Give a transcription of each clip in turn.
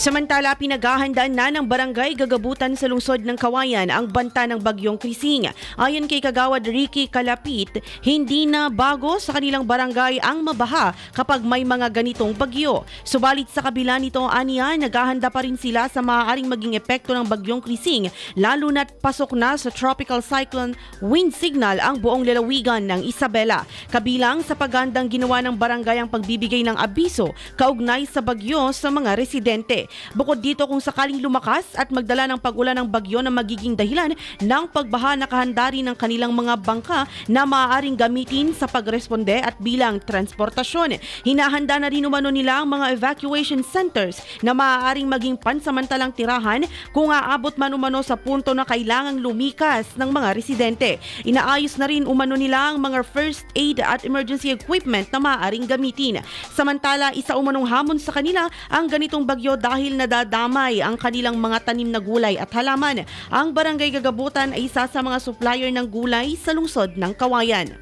Samantala, pinaghahandaan na ng barangay Gagabutan sa lungsod ng Kawayan ang banta ng bagyong Krising. Ayon kay Kagawad Ricky Kalapit, hindi na bago sa kanilang barangay ang mabaha kapag may mga ganitong bagyo. Subalit sa kabila nito, aniya, naghahanda pa rin sila sa maaaring maging epekto ng bagyong Krising, lalo na't pasok na sa tropical cyclone wind signal ang buong lalawigan ng Isabela. Kabilang sa paghandang ginawa ng barangay ang pagbibigay ng abiso kaugnay sa bagyo sa mga residente. Bukod dito, kung sakaling lumakas at magdala ng pag-ulan ng bagyo na magiging dahilan ng pagbaha, nakahanda rin ng kanilang mga bangka na maaaring gamitin sa pagresponde at bilang transportasyon. Hinahanda na rin umano nila ang mga evacuation centers na maaaring maging pansamantalang tirahan kung aabot man umano sa punto na kailangang lumikas ng mga residente. Inaayos na rin umano nila ang mga first aid at emergency equipment na maaaring gamitin. Samantala, isa umanong hamon sa kanila ang ganitong bagyo dahil nadadamay ang kanilang mga tanim na gulay at halaman. Ang barangay Gagabutan ay isa sa mga supplier ng gulay sa lungsod ng Kawayan.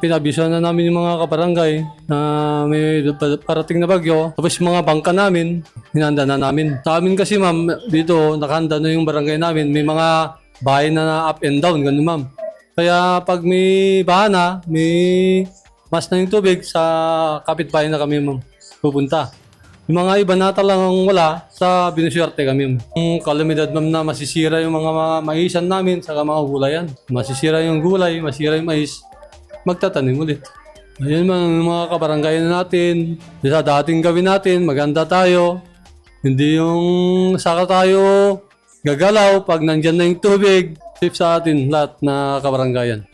Pinabiso na namin yung mga kabarangay na may parating na bagyo. Tapos yung mga bangka namin, hinanda na namin. Sa amin kasi ma'am, dito nakahanda na yung barangay namin. May mga bahay na up and down, ganun ma'am. Kaya pag may baha na, may mas na yung tubig, sa kapitbahay na kami ma'am pupunta. Yung mga iba na talagang wala, sa binuswerte kami. Yung kalamidad ma'am na masisira yung mga maisan namin sa mga gulayan. Masisira yung gulay, masisira yung mais, magtatanim ulit. Ayun mga kabarangay natin, sa dating gawin natin, maganda tayo. Hindi yung saka tayo gagalaw pag nandyan na yung tubig. Safe sa atin lahat na kabarangayan.